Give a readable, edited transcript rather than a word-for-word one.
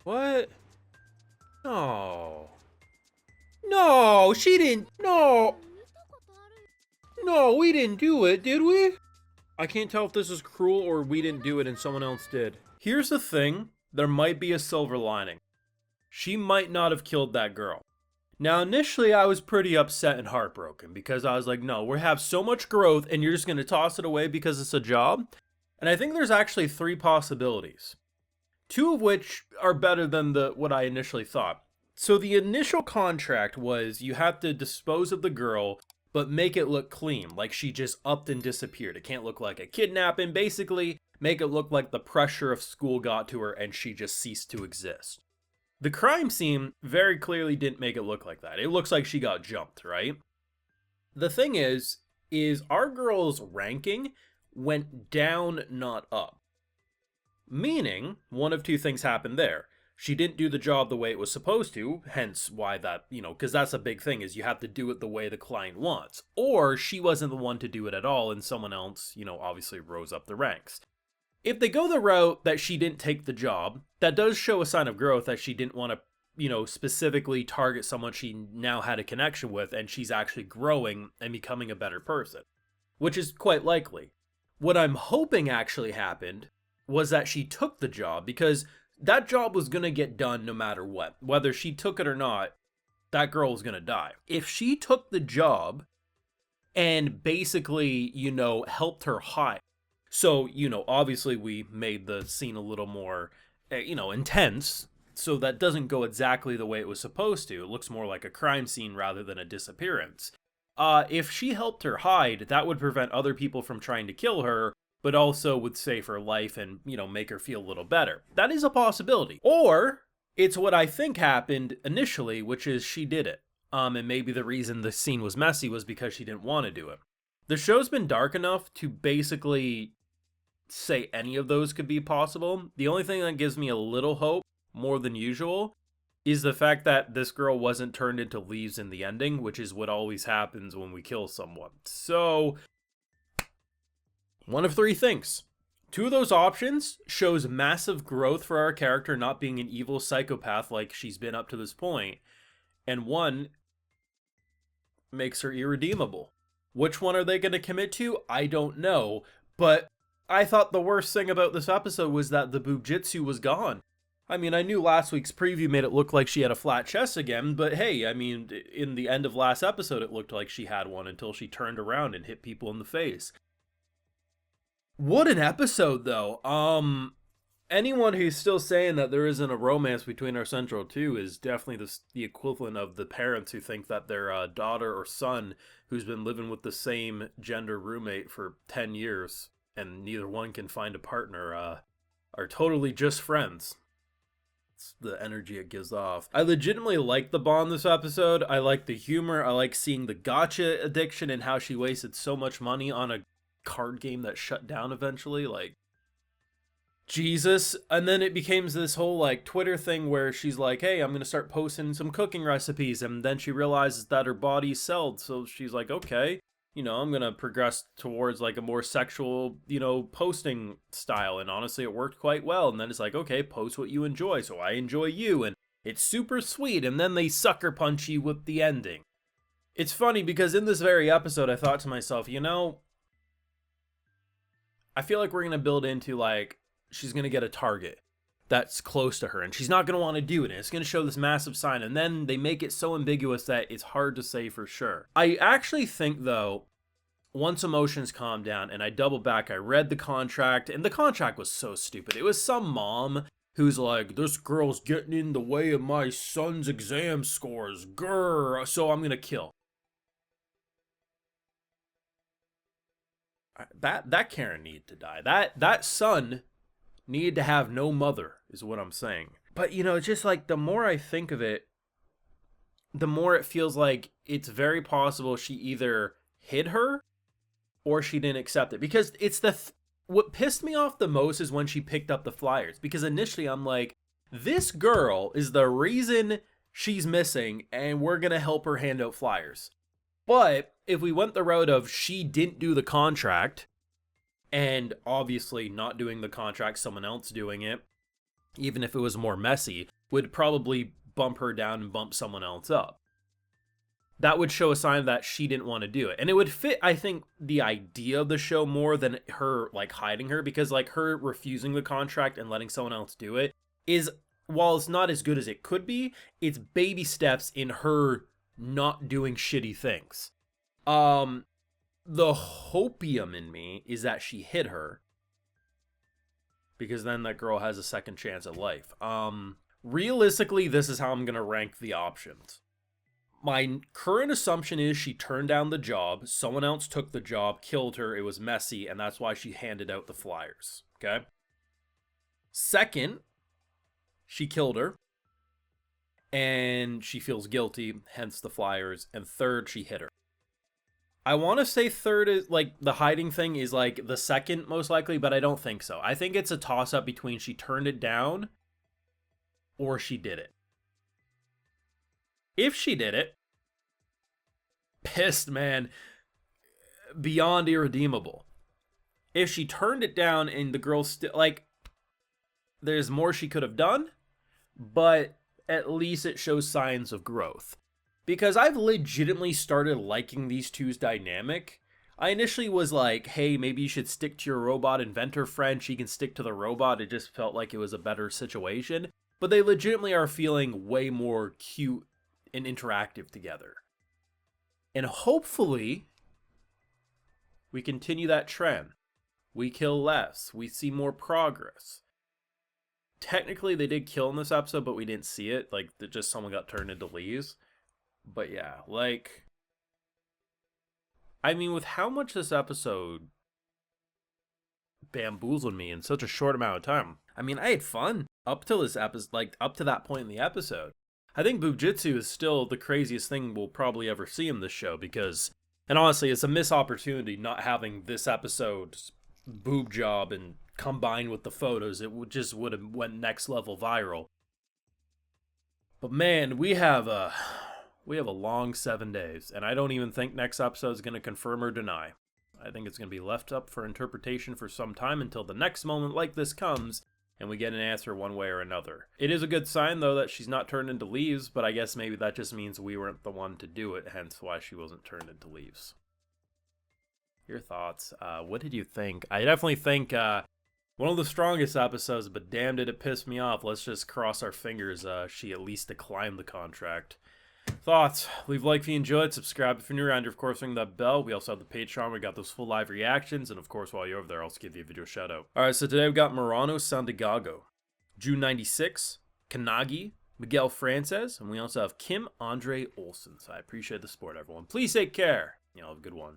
What? No. No, she didn't. No. No, we didn't do it, did we? I can't tell if this is cruel or we didn't do it and someone else did. Here's the thing. There might be a silver lining. She might not have killed that girl. Now, initially, I was pretty upset and heartbroken because I was like, no, we have so much growth and you're just going to toss it away because it's a job? And I think there's actually 3 possibilities. 2 of which are better than what I initially thought. So the initial contract was you have to dispose of the girl, but make it look clean, like she just upped and disappeared. It can't look like a kidnapping. Basically, make it look like the pressure of school got to her and she just ceased to exist. The crime scene very clearly didn't make it look like that. It looks like she got jumped, right? The thing is our girl's ranking went down, not up. Meaning, one of 2 things happened there. She didn't do the job the way it was supposed to, hence why that, because that's a big thing, is you have to do it the way the client wants. Or she wasn't the one to do it at all, and someone else, obviously rose up the ranks. If they go the route that she didn't take the job, that does show a sign of growth that she didn't want to, specifically target someone she now had a connection with, and she's actually growing and becoming a better person. Which is quite likely. What I'm hoping actually happened was that she took the job, because that job was going to get done no matter what. Whether she took it or not, that girl was going to die. If she took the job and basically, helped her hide. So, obviously we made the scene a little more, intense. So that doesn't go exactly the way it was supposed to. It looks more like a crime scene rather than a disappearance. If she helped her hide, that would prevent other people from trying to kill her, but also would save her life and, make her feel a little better. That is a possibility. Or it's what I think happened initially, which is she did it. And maybe the reason the scene was messy was because she didn't want to do it. The show's been dark enough to basically say any of those could be possible. The only thing that gives me a little hope, more than usual, is the fact that this girl wasn't turned into leaves in the ending, which is what always happens when we kill someone. So, one of 3 things. 2 of those options shows massive growth for our character not being an evil psychopath like she's been up to this point, and 1 makes her irredeemable. Which one are they going to commit to? I don't know, but I thought the worst thing about this episode was that the boobjitsu was gone. I mean, I knew last week's preview made it look like she had a flat chest again, but hey, I mean, in the end of last episode, it looked like she had one until she turned around and hit people in the face. What an episode, though. Anyone who's still saying that there isn't a romance between our central 2 is definitely the equivalent of the parents who think that their daughter or son who's been living with the same gender roommate for 10 years and neither one can find a partner are totally just friends. It's the energy it gives off. I legitimately like the bond this episode. I like the humor. I like seeing the gotcha addiction and how she wasted so much money on a card game that shut down eventually. Like, Jesus. And then it becomes this whole Twitter thing where she's like, hey, I'm gonna start posting some cooking recipes, and then she realizes that her body's sold, so she's like, okay, I'm gonna progress towards a more sexual, posting style. And honestly, it worked quite well. And then it's like, okay, post what you enjoy, so I enjoy you, and it's super sweet. And then they sucker punch you with the ending. It's funny because in this very episode, I thought to myself, I feel like we're gonna build into she's gonna get a target that's close to her, and she's not gonna want to do it, and it's gonna show this massive sign, and then they make it so ambiguous that it's hard to say for sure. I actually think, though, once emotions calm down and I double back, I read the contract, and the contract was so stupid. It was some mom who's like, this girl's getting in the way of my son's exam scores, grr, so I'm gonna kill. That Karen needed to die. That son needed to have no mother, is what I'm saying. But, it's just the more I think of it, the more it feels like it's very possible she either hid her or she didn't accept it. Because it's what pissed me off the most is when she picked up the flyers. Because initially I'm like, this girl is the reason she's missing, and we're going to help her hand out flyers. But if we went the route of she didn't do the contract, and obviously not doing the contract, someone else doing it, even if it was more messy, would probably bump her down and bump someone else up. That would show a sign that she didn't want to do it. And it would fit, I think, the idea of the show more than her, like, hiding her. Because, like, her refusing the contract and letting someone else do it is, while it's not as good as it could be, it's baby steps in her not doing shitty things. The hopium in me is that she hit her, because then that girl has a second chance at life. Realistically, this is how I'm going to rank the options. My current assumption is she turned down the job, someone else took the job, killed her, it was messy, and that's why she handed out the flyers, okay? Second, she killed her, and she feels guilty, hence the flyers. And third, she hit her. I want to say third is, like, the hiding thing is, like, the second most likely, but I don't think so. I think it's a toss-up between she turned it down or she did it. If she did it, pissed, man, beyond irredeemable. If she turned it down and the girl still, like, there's more she could have done, but at least it shows signs of growth. Because I've legitimately started liking these two's dynamic. I initially was like, hey, maybe you should stick to your robot inventor friend. She can stick to the robot. It just felt like it was a better situation. But they legitimately are feeling way more cute and interactive together. And hopefully, we continue that trend. We kill less. We see more progress. Technically, they did kill in this episode, but we didn't see it. Like, just someone got turned into leaves. But yeah, like, I mean, with how much this episode bamboozled me in such a short amount of time. I mean, I had fun up till this episode, like, up to that point in the episode. I think Boobjitsu is still the craziest thing we'll probably ever see in this show because, and honestly, it's a missed opportunity not having this episode's boob job and combined with the photos. It would have went next level viral. But man, we have a long 7 days, and I don't even think next episode is going to confirm or deny. I think it's going to be left up for interpretation for some time until the next moment like this comes and we get an answer one way or another. It is a good sign, though, that she's not turned into leaves, but I guess maybe that just means we weren't the one to do it, hence why she wasn't turned into leaves. Your thoughts? What did you think? I definitely think one of the strongest episodes, but damn did it piss me off. Let's just cross our fingers she at least declined the contract. Thoughts? Leave a like if you enjoyed, subscribe if you're new around here, of course ring that bell. We also have the Patreon, we got those full live reactions, and of course while you're over there I'll also give you a video shout out. Alright, so today we've got Murano Santiago, June 96, Kanagi, Miguel Frances, and we also have Kim Andre Olsen. So I appreciate the support, everyone. Please take care. Y'all have a good one.